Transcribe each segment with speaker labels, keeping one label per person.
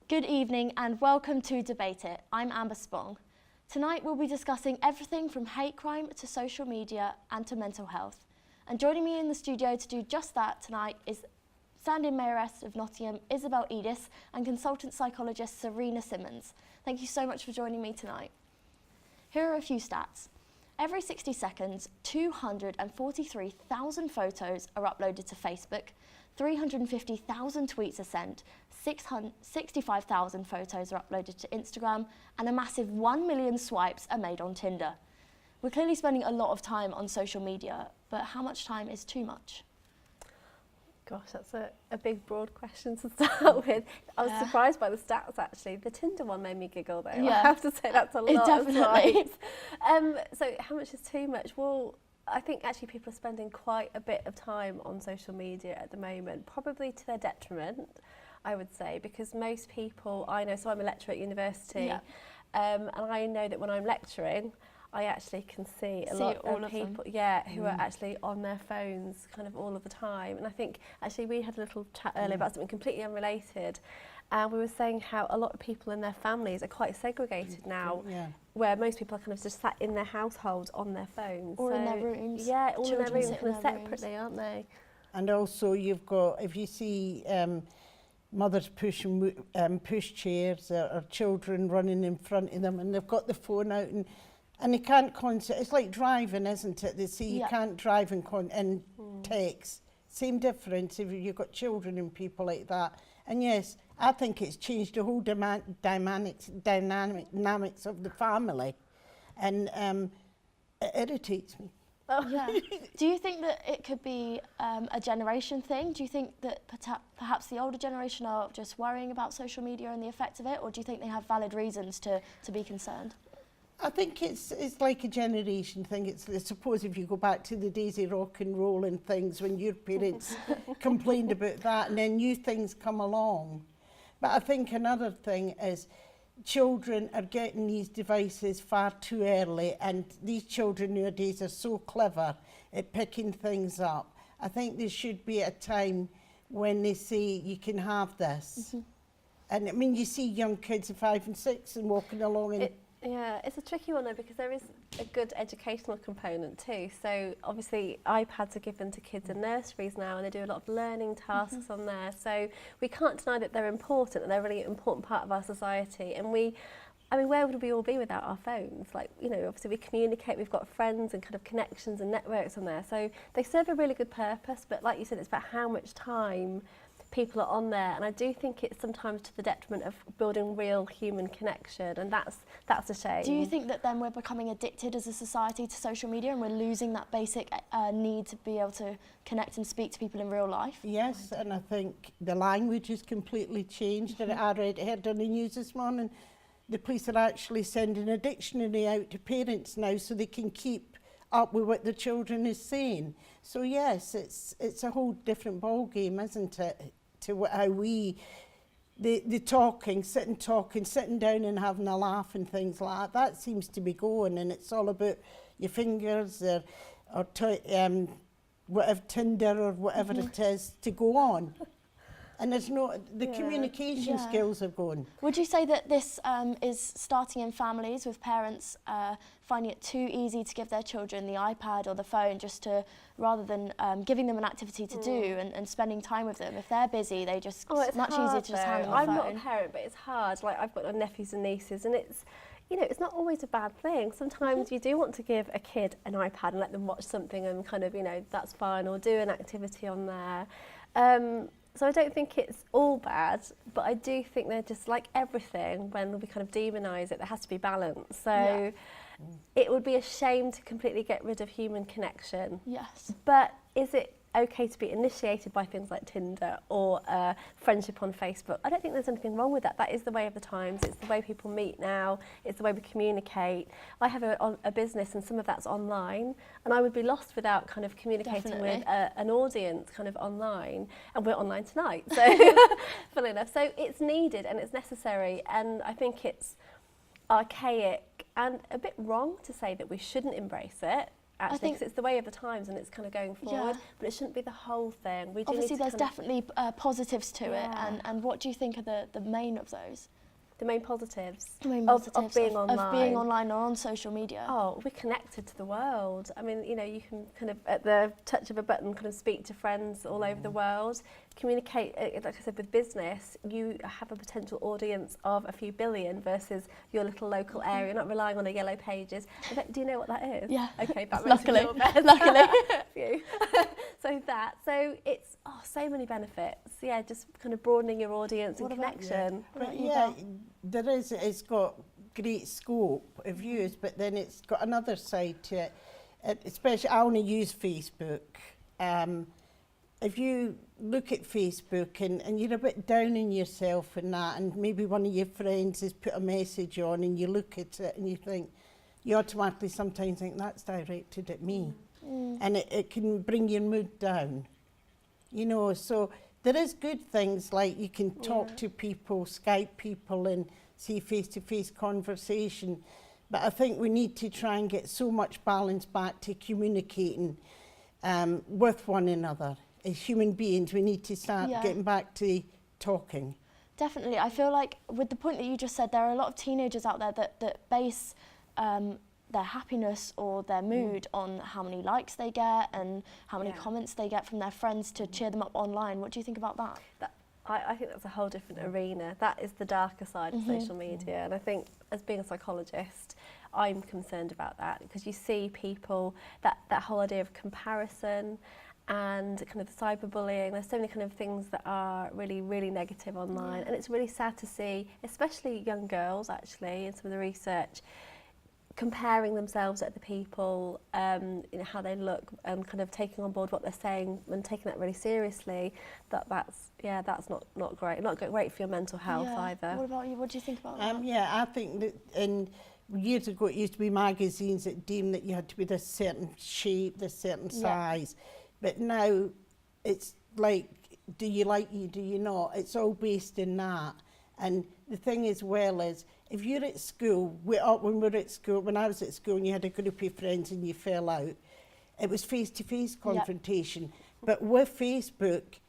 Speaker 1: Good evening and welcome to Debate It. I'm Amber Spong. Tonight we'll be discussing everything from hate crime to social media and to mental health. And joining me in the studio to do just that tonight is Standing Mayoress of Nottingham, Isobel Edis, and consultant psychologist Serena Simmons. Thank you so much for joining me tonight. Here are a few stats. Every 60 seconds, 243,000 photos are uploaded to Facebook, 350,000 tweets are sent, 65,000 photos are uploaded to Instagram, and a massive 1 million swipes are made on Tinder. We're clearly spending a lot of time on social media, but how much time is too much?
Speaker 2: Gosh, that's a big, broad question to start with. I was surprised by the stats, actually. The Tinder one made me giggle, though. Yeah. I have to say that's a lot of swipes. So how much is too much? Well, I think actually people are spending quite a bit of time on social media at the moment, probably to their detriment, I would say, because most people I know, so I'm a lecturer at university, and I know that when I'm lecturing, I actually can see a lot of people who are actually on their phones kind of all of the time. And I think actually we had a little chat earlier about something completely unrelated, and we were saying how a lot of people in their families are quite segregated now, where most people are kind of just sat in their household on their phones.
Speaker 1: Or in their rooms.
Speaker 2: Yeah, all in their rooms,
Speaker 1: in
Speaker 2: kind of
Speaker 1: their
Speaker 2: separately,
Speaker 1: rooms.
Speaker 2: aren't they?
Speaker 3: And also you've got, if you see mothers pushing push chairs or children running in front of them and they've got the phone out and they can't concentrate. It's like driving, isn't it? They say you can't drive and text. Same difference if you've got children and people like that. And yes, I think it's changed the whole dynamics of the family, and it irritates me.
Speaker 1: Yeah. Do you think that it could be a generation thing? Do you think that perhaps the older generation are just worrying about social media and the effect of it, or do you think they have valid reasons to be concerned?
Speaker 3: I think it's like a generation thing. I suppose if you go back to the days of rock and roll and things when your parents complained about that and then new things come along. But I think another thing is children are getting these devices far too early, and these children nowadays are so clever at picking things up. I think there should be a time when they say you can have this. And I mean, you see young kids of 5 and 6 and walking along and
Speaker 2: yeah, it's a tricky one though, because there is a good educational component too. So obviously iPads are given to kids in nurseries now, and they do a lot of learning tasks on there. So we can't deny that they're important, and they're a really important part of our society. And I mean, where would we all be without our phones? Like, you know, obviously we communicate, we've got friends and kind of connections and networks on there. So they serve a really good purpose, but like you said, it's about how much time people are on there, and I do think it's sometimes to the detriment of building real human connection, and that's a shame.
Speaker 1: Do you think that then we're becoming addicted as a society to social media and we're losing that basic need to be able to connect and speak to people in real life?
Speaker 3: yes, and I think the language has completely changed. And I heard on the news this morning, the police are actually sending a dictionary out to parents now so they can keep up with what the children is saying. So yes, it's a whole different ball game, isn't it? To how the talking, sitting down and having a laugh and things like that seems to be going, and it's all about your fingers or whatever, Tinder or whatever it is to go on. And there's the communication skills are going.
Speaker 1: Would you say that this is starting in families with parents finding it too easy to give their children the iPad or the phone rather than giving them an activity to do and spending time with them? If they're busy, it's much easier to just hand them the phone.
Speaker 2: I'm not a parent, but it's hard. Like, I've got nephews and nieces, and it's, you know, it's not always a bad thing. Sometimes you do want to give a kid an iPad and let them watch something and kind of, you know, that's fine, or do an activity on there. So I don't think it's all bad, but I do think they're just like everything, when we kind of demonise it, there has to be balance. So it would be a shame to completely get rid of human connection.
Speaker 1: Yes.
Speaker 2: But is it okay to be initiated by things like Tinder or friendship on Facebook? I don't think there's anything wrong with that. That is the way of the times. It's the way people meet now. It's the way we communicate. I have a business, and some of that's online, and I would be lost without kind of communicating with an audience kind of online, and we're online tonight, so funnily enough. So it's needed and it's necessary, and I think it's archaic and a bit wrong to say that we shouldn't embrace it. actually, because it's the way of the times and it's kind of going forward, but it shouldn't be the whole thing.
Speaker 1: Obviously there's definitely positives to it, and what do you think are the main of those?
Speaker 2: The main positives,
Speaker 1: of
Speaker 2: being online.
Speaker 1: Of being online or on social media.
Speaker 2: Oh, we're connected to the world. I mean, you know, you can kind of, at the touch of a button, kind of speak to friends all over the world, communicate, like I said, with business. You have a potential audience of a few billion versus your little local area, not relying on a yellow pages. Do you know what that is?
Speaker 1: Yeah.
Speaker 2: Okay, that
Speaker 1: luckily.
Speaker 2: Luckily. So it's so many benefits. Yeah, just kind of broadening your audience and connection.
Speaker 3: It's got great scope of use, but then it's got another side to it. Especially, I only use Facebook. If you look at Facebook and you're a bit down on yourself and that, and maybe one of your friends has put a message on and you look at it and you think, you automatically sometimes think that's directed at me. And it can bring your mood down. You know, so there is good things like you can talk to people, Skype people and see face-to-face conversation. But I think we need to try and get so much balance back to communicating with one another. As human beings, we need to start getting back to talking.
Speaker 1: Definitely. I feel like with the point that you just said, there are a lot of teenagers out there that base their happiness or their mood on how many likes they get and how many comments they get from their friends to cheer them up online. What do you think about that?
Speaker 2: I think that's a whole different arena. That is the darker side of social media, and I think as being a psychologist, I'm concerned about that because you see people, that whole idea of comparison and kind of the cyberbullying. There's so many kind of things that are really, really negative online, and it's really sad to see, especially young girls actually, in some of the research, comparing themselves to other people, you know, how they look, and kind of taking on board what they're saying and taking that really seriously. That's not great. Not great for your mental health either.
Speaker 1: What about you? What do you think about that?
Speaker 3: Yeah, I think that years ago it used to be magazines that deemed that you had to be this certain shape, this certain size, but now it's like, do you like you, do you not? It's all based in that. And the thing as well is, if you're at school, when I was at school and you had a group of friends and you fell out, it was face-to-face confrontation. But with Facebook,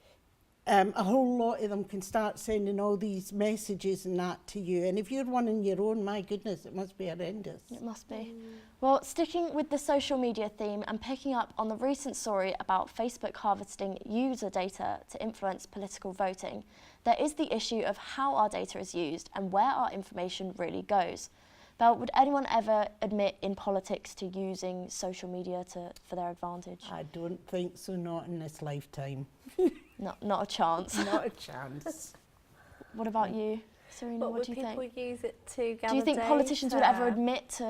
Speaker 3: a whole lot of them can start sending all these messages and that to you. And if you're one on your own, my goodness, it must be horrendous.
Speaker 1: It must be. Well, sticking with the social media theme and picking up on the recent story about Facebook harvesting user data to influence political voting, there is the issue of how our data is used and where our information really goes. Belle, would anyone ever admit in politics to using social media for their advantage?
Speaker 3: I don't think so, not in this lifetime.
Speaker 1: Not a chance.
Speaker 3: Not a chance.
Speaker 1: What about you, Serena? What do you think?
Speaker 2: Would people use it to gather
Speaker 1: Do you think
Speaker 2: data?
Speaker 1: politicians would ever admit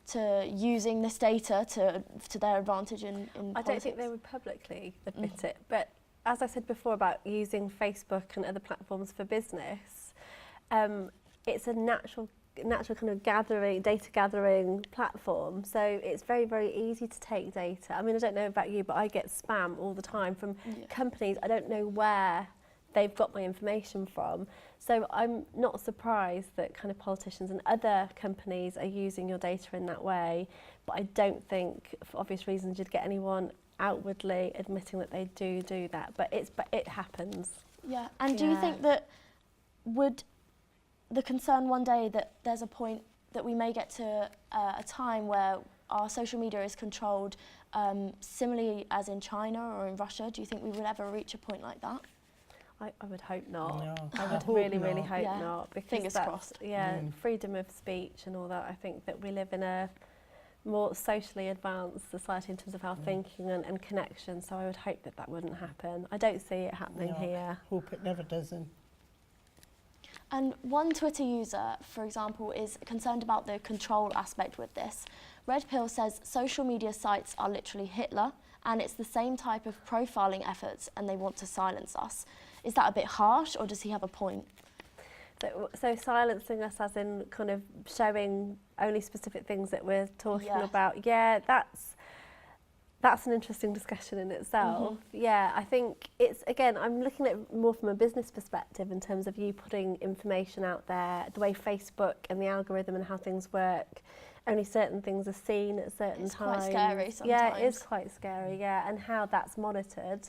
Speaker 1: to using this data to their advantage in politics?
Speaker 2: I don't think they would publicly admit it, but as I said before about using Facebook and other platforms for business, it's a natural kind of data gathering platform. So it's very, very easy to take data. I mean, I don't know about you, but I get spam all the time from companies. I don't know where they've got my information from. So I'm not surprised that kind of politicians and other companies are using your data in that way. But I don't think, for obvious reasons, you'd get anyone outwardly admitting that they do that. But it happens.
Speaker 1: Yeah. And do you think that would the concern one day that there's a point that we may get to a time where our social media is controlled similarly as in China or in Russia? Do you think we would ever reach a point like that?
Speaker 2: I would hope not.
Speaker 3: No,
Speaker 2: I would really hope not. Because
Speaker 1: fingers crossed.
Speaker 2: Yeah, freedom of speech and all that. I think that we live in a more socially advanced society in terms of our thinking and connection. So I would hope that wouldn't happen. I don't see it happening here.
Speaker 3: Hope it never doesn't.
Speaker 1: And one Twitter user, for example, is concerned about the control aspect with this. Red Pill says social media sites are literally Hitler, and it's the same type of profiling efforts, and they want to silence us. Is that a bit harsh, or does he have a point?
Speaker 2: So silencing us as in kind of showing only specific things that we're talking about. Yeah, that's an interesting discussion in itself. Yeah, I think it's, again, I'm looking at it more from a business perspective in terms of you putting information out there, the way Facebook and the algorithm and how things work only certain things are seen at certain times.
Speaker 1: It's quite scary sometimes.
Speaker 2: Yeah, it is quite scary, yeah, and how that's monitored.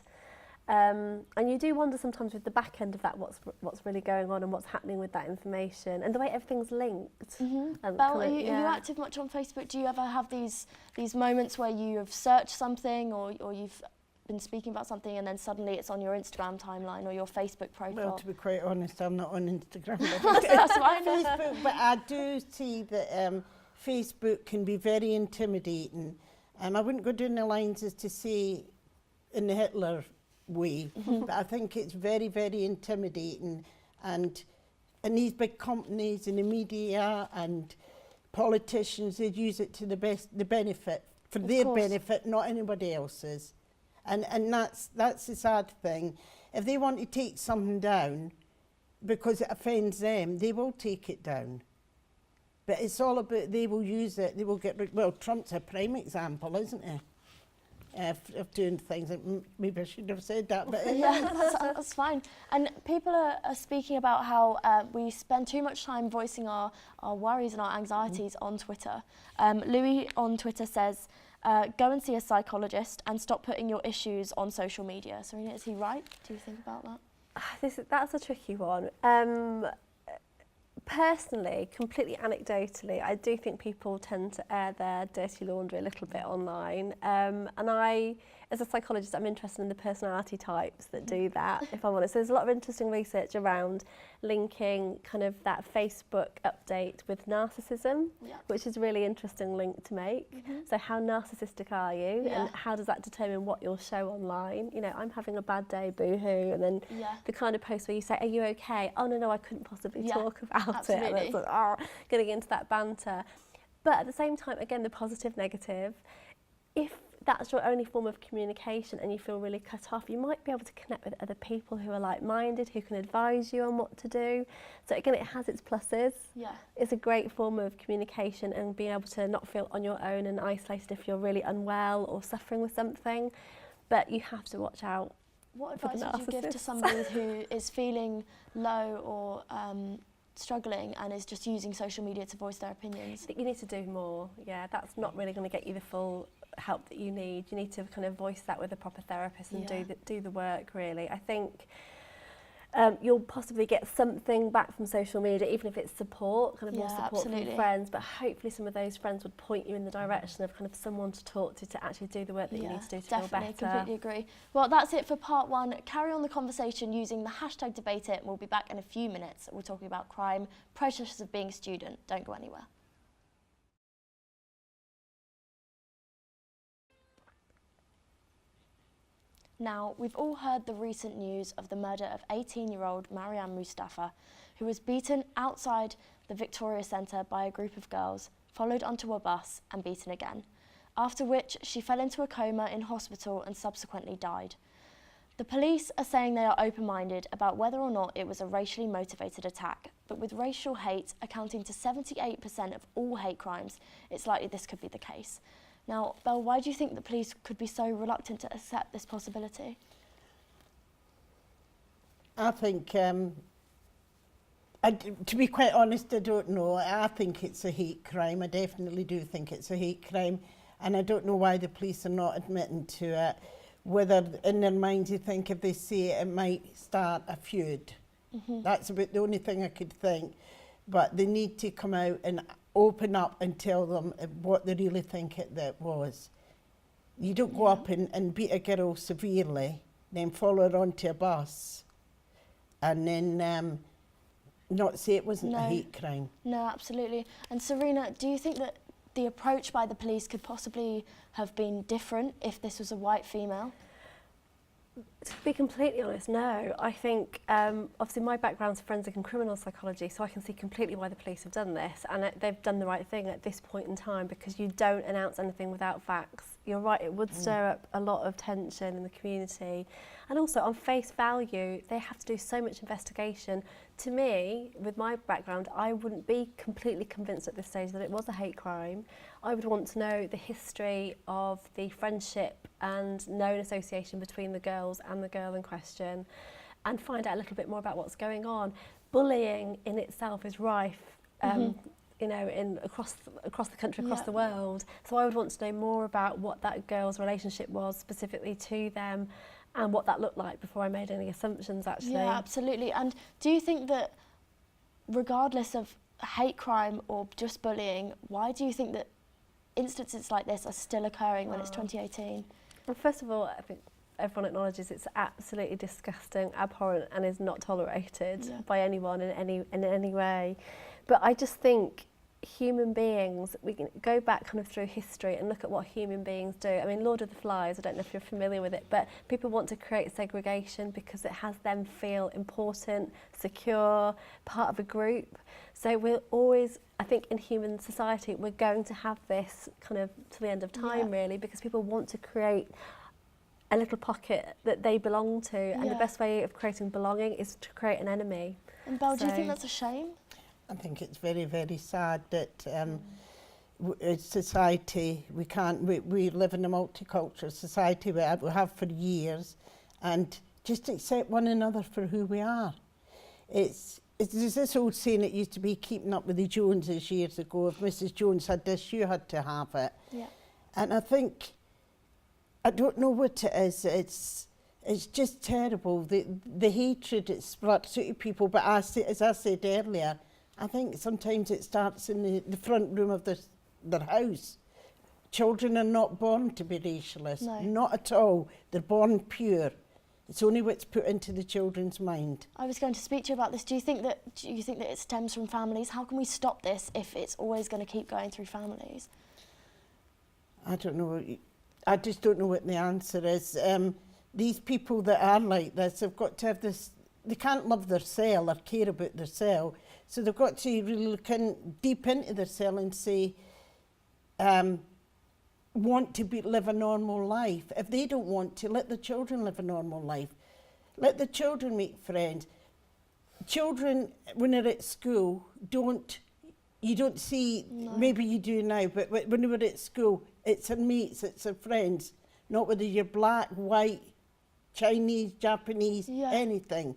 Speaker 2: And you do wonder sometimes with the back end of that what's really going on and what's happening with that information and the way everything's linked.
Speaker 1: Belle, are you active much on Facebook? Do you ever have these moments where you have searched something or you've been speaking about something and then suddenly it's on your Instagram timeline or your Facebook profile?
Speaker 3: Well, to be quite honest, I'm not on Instagram.
Speaker 1: That's fine.
Speaker 3: Facebook, but I do see that Facebook can be very intimidating. I wouldn't go down the lines as to say in the Hitler way, but I think it's very, very intimidating, and these big companies and the media and politicians, they use it to the benefit, for their benefit, not anybody else's, and that's the sad thing. If they want to take something down because it offends them, they will take it down. But it's all about, they will use it, they will get, well, Trump's a prime example, isn't he? Of doing things. Maybe I shouldn't have said that, but
Speaker 1: yeah, that's fine. And people are speaking about how we spend too much time voicing our worries and our anxieties on Twitter. Louis on Twitter says, go and see a psychologist and stop putting your issues on social media. Serena, is he right? Do you think about that?
Speaker 2: That's a tricky one. Personally, completely anecdotally, I do think people tend to air their dirty laundry a little bit online. And I, as a psychologist, I'm interested in the personality types that do that, if I'm honest. So there's a lot of interesting research around linking kind of that Facebook update with narcissism, which is a really interesting link to make. So how narcissistic are you, and how does that determine what you'll show online? You know, I'm having a bad day, boo-hoo, and then the kind of post where you say, are you okay? Oh, no, I couldn't possibly talk about it. And it's like, getting into that banter. But at the same time, again, the positive, negative, if that's your only form of communication and you feel really cut off, you might be able to connect with other people who are like-minded, who can advise you on what to do. So again, it has its pluses. It's a great form of communication and being able to not feel on your own and isolated if you're really unwell or suffering with something. But you have to watch out.
Speaker 1: What advice would you give to somebody who is feeling low or struggling and is just using social media to voice their opinions?
Speaker 2: I think you need to do more. Yeah, that's not really going to get you the full help that you need. You need to kind of voice that with a proper therapist and do the work, really. I think you'll possibly get something back from social media, even if it's support, kind of more support from friends, but hopefully some of those friends would point you in the direction of kind of someone to talk to actually do the work that you need to do to feel better.
Speaker 1: Completely agree. Well, that's it for part one. Carry on the conversation using the hashtag #DebateIt. We'll be back in a few minutes. We're talking about crime, pressures of being a student. Don't go anywhere. Now, we've all heard the recent news of the murder of 18-year-old Mariam Mustafa, who was beaten outside the Victoria Centre by a group of girls, followed onto a bus and beaten again, after which she fell into a coma in hospital and subsequently died. The police are saying they are open-minded about whether or not it was a racially motivated attack, but with racial hate accounting to 78% of all hate crimes, it's likely this could be the case. Now, Belle, why do you think the police could be so reluctant to accept this possibility?
Speaker 3: I think, to be quite honest, I don't know. I think it's a hate crime. I definitely do think it's a hate crime. And I don't know why the police are not admitting to it. Whether in their minds they think if they say it, it might start a feud. That's about the only thing I could think. But they need to come out and open up and tell them what they really think that was. You don't go up and beat a girl severely, then follow her onto a bus, and then not say it wasn't a hate crime. No,
Speaker 1: absolutely. And Serena, do you think that the approach by the police could possibly have been different if this was a white female?
Speaker 2: To be completely honest, no. I think, obviously my background's forensic and criminal psychology, so I can see completely why the police have done this, and they've done the right thing at this point in time, because you don't announce anything without facts. You're right, it would stir up a lot of tension in the community. And also, on face value, they have to do so much investigation. To me, with my background, I wouldn't be completely convinced at this stage that it was a hate crime. I would want to know the history of the friendship and known association between the girls and the girl in question, and find out a little bit more about what's going on. Bullying in itself is rife you know, across the country, across the world. So I would want to know more about what that girl's relationship was specifically to them and what that looked like before I made any assumptions, actually.
Speaker 1: Yeah, absolutely. And do you think that regardless of hate crime or just bullying, why do you think that instances like this are still occurring when it's 2018?
Speaker 2: Well, first of all, I think everyone acknowledges it's absolutely disgusting, abhorrent, and is not tolerated by anyone in any way. But I just think human beings, we can go back kind of through history and look at what human beings do. I mean, Lord of the Flies, I don't know if you're familiar with it, but people want to create segregation because it has them feel important, secure, part of a group. So we're always, I think in human society, we're going to have this kind of to the end of time, really, because people want to create a little pocket that they belong to, and the best way of creating belonging is to create an enemy.
Speaker 1: And Belle, do you think that's a shame?
Speaker 3: I think it's very, very sad that society, we live in a multicultural society, we have for years, and just accept one another for who we are. There's this old saying that used to be keeping up with the Joneses years ago. If Mrs. Jones had this, you had to have it. Yeah. And I think, I don't know what it is, it's just terrible, the hatred it's brought to people, but as I said earlier, I think sometimes it starts in the front room of their house. Children are not born to be racialist, not at all. They're born pure. It's only what's put into the children's mind.
Speaker 1: I was going to speak to you about this. Do you think that it stems from families? How can we stop this if it's always going to keep going through families?
Speaker 3: I don't know. I just don't know what the answer is. These people that are like this have got to have this. They can't love their cell or care about their cell. So they've got to really look deep into their cell and say, want to live a normal life. If they don't want to, let the children live a normal life. Let the children make friends. Children, when they're at school, you don't see, maybe you do now, but when they were at school, it's their mates, it's their friends, not whether you're black, white, Chinese, Japanese, anything.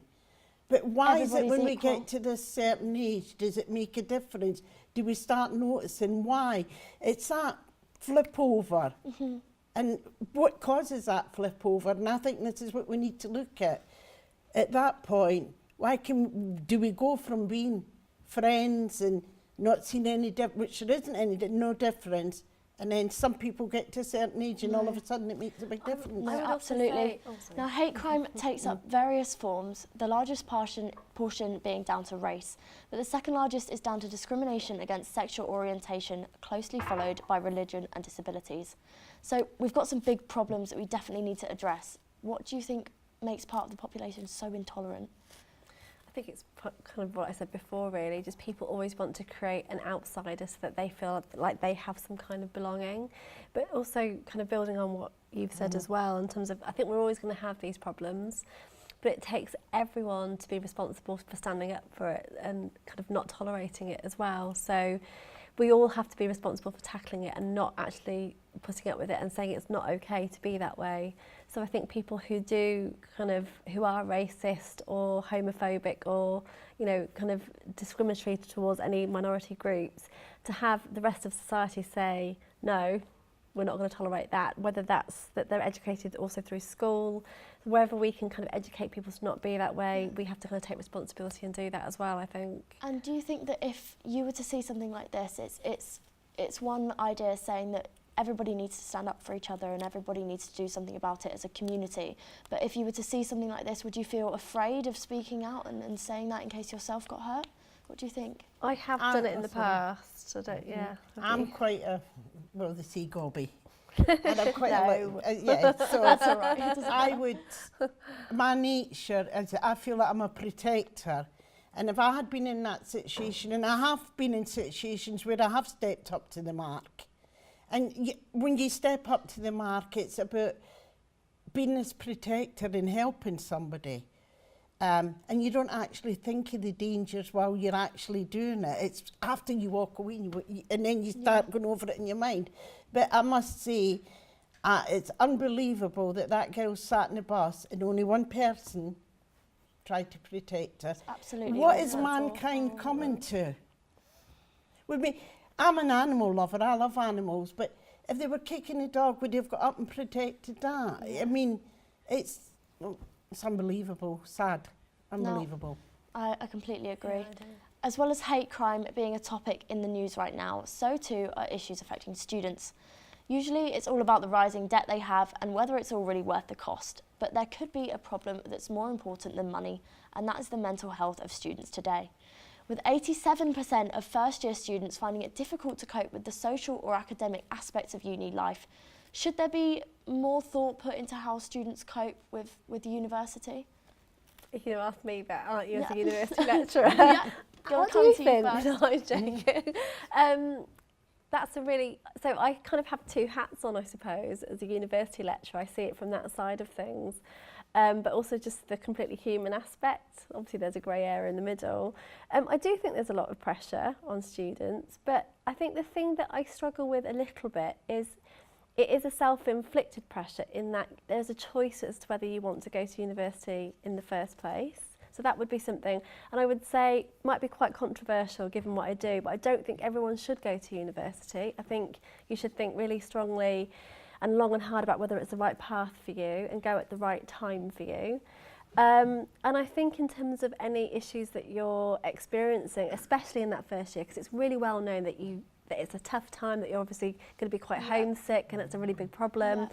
Speaker 3: But why is it when we get to this certain age, does it make a difference? Do we start noticing why? It's that flip over. And what causes that flip over? And I think this is what we need to look at. At that point, do we go from being friends and not seeing any difference, which there isn't no difference, and then some people get to a certain age and all of a sudden it makes a big difference.
Speaker 1: No, absolutely. Now, hate crime takes up various forms, the largest portion being down to race, but the second largest is down to discrimination against sexual orientation, closely followed by religion and disabilities. So we've got some big problems that we definitely need to address. What do you think makes part of the population so intolerant?
Speaker 2: I think it's kind of what I said before, really. Just people always want to create an outsider so that they feel like they have some kind of belonging. But also kind of building on what you've said as well, in terms of, I think we're always going to have these problems, but it takes everyone to be responsible for standing up for it and kind of not tolerating it as well. So we all have to be responsible for tackling it and not actually putting up with it and saying it's not okay to be that way. So I think people who are racist or homophobic or, you know, kind of discriminatory towards any minority groups, to have the rest of society say, no, we're not going to tolerate that, whether that's that they're educated also through school, wherever we can kind of educate people to not be that way, we have to kind of take responsibility and do that as well, I think.
Speaker 1: And do you think that if you were to see something like this, it's one idea saying that everybody needs to stand up for each other and everybody needs to do something about it as a community. But if you were to see something like this, would you feel afraid of speaking out and saying that in case yourself got hurt? What do you think?
Speaker 2: I have done it in the past. I don't,
Speaker 3: I'm quite the sea gobby. And I'm quite so
Speaker 1: that's all right.
Speaker 3: My nature is I feel like I'm a protector. And if I had been in that situation, and I have been in situations where I have stepped up to the mark, and when you step up to the mark, it's about being this protector and helping somebody. And you don't actually think of the dangers while you're actually doing it. It's after you walk away and then you start going over it in your mind. But I must say, it's unbelievable that girl sat in the bus and only one person tried to protect her.
Speaker 1: It's absolutely
Speaker 3: what is mankind coming to? with me. I'm an animal lover, I love animals, but if they were kicking a dog, would they have got up and protected that? I mean, it's unbelievable, sad, unbelievable.
Speaker 1: No, I completely agree.
Speaker 2: Yeah,
Speaker 1: As well as hate crime being a topic in the news right now, so too are issues affecting students. Usually it's all about the rising debt they have and whether it's all really worth the cost. But there could be a problem that's more important than money, and that is the mental health of students today. With 87% of first-year students finding it difficult to cope with the social or academic aspects of uni life, should there be more thought put into how students cope with university?
Speaker 2: You're going to ask me that, aren't you, as a university lecturer?
Speaker 1: What
Speaker 2: do you think? No, I'm joking. That's a really... So I kind of have two hats on, I suppose, as a university lecturer. I see it from that side of things. But also just the completely human aspect. Obviously, there's a grey area in the middle. I do think there's a lot of pressure on students, but I think the thing that I struggle with a little bit is it is a self-inflicted pressure in that there's a choice as to whether you want to go to university in the first place. So that would be something, and I would say might be quite controversial given what I do, but I don't think everyone should go to university. I think you should think really strongly and long and hard about whether it's the right path for you and go at the right time for you. And I think in terms of any issues that you're experiencing, especially in that first year, because it's really well known that it's a tough time, that you're obviously going to be quite homesick and it's a really big problem,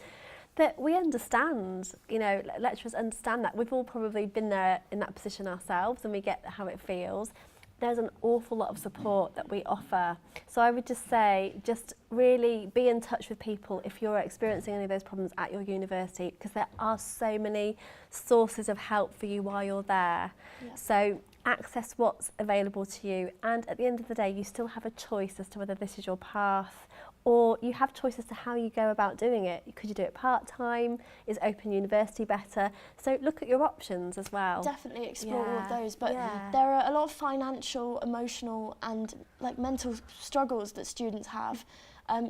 Speaker 2: that we understand, you know, lecturers understand that. We've all probably been there in that position ourselves and we get how it feels. There's an awful lot of support that we offer. So I would just say, just really be in touch with people if you're experiencing any of those problems at your university, because there are so many sources of help for you while you're there. Yeah. So access what's available to you, and at the end of the day, you still have a choice as to whether this is your path, or you have choices as to how you go about doing it. Could you do it part-time? Is open university better? So look at your options as well.
Speaker 1: Definitely explore all of those, but there are a lot of financial, emotional and like mental struggles that students have.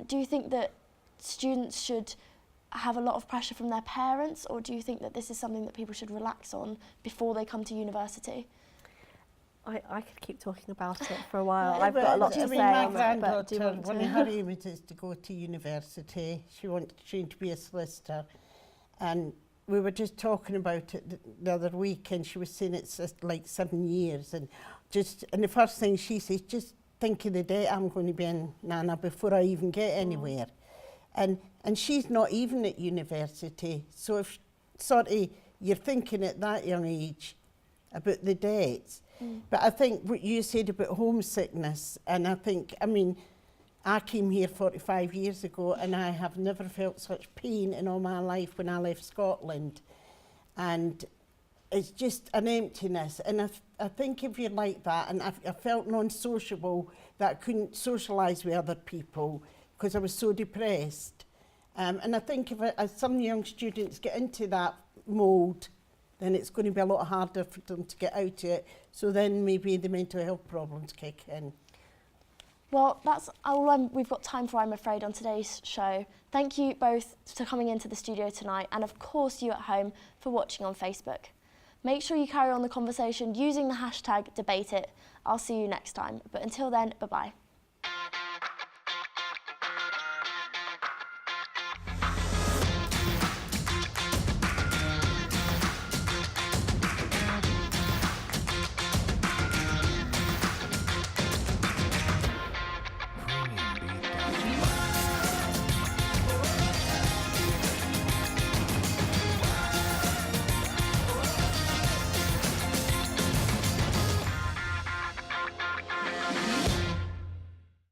Speaker 1: Do you think that students should have a lot of pressure from their parents, or do you think that this is something that people should relax on before they come to university?
Speaker 2: I could keep talking about it for a while. I've got a lot to say on that, but do you want to?
Speaker 3: One of her aims is to go to university. She wanted to be a solicitor. And we were just talking about it the other week, and she was saying it's just like 7 years. And the first thing she says, just think of the day I'm going to be in Nana before I even get anywhere. And she's not even at university. So if sort of you're thinking at that young age about the dates. But I think what you said about homesickness, and I think, I mean, I came here 45 years ago and I have never felt such pain in all my life when I left Scotland. And it's just an emptiness. And I think if you're like that, and I felt non-sociable, that I couldn't socialise with other people because I was so depressed. And I think if some young students get into that mould, then it's going to be a lot harder for them to get out of it. So then maybe the mental health problems kick in.
Speaker 1: Well, that's all we've got time for, I'm afraid, on today's show. Thank you both for coming into the studio tonight, and of course you at home for watching on Facebook. Make sure you carry on the conversation using the hashtag #DebateIt. I'll see you next time. But until then, bye-bye.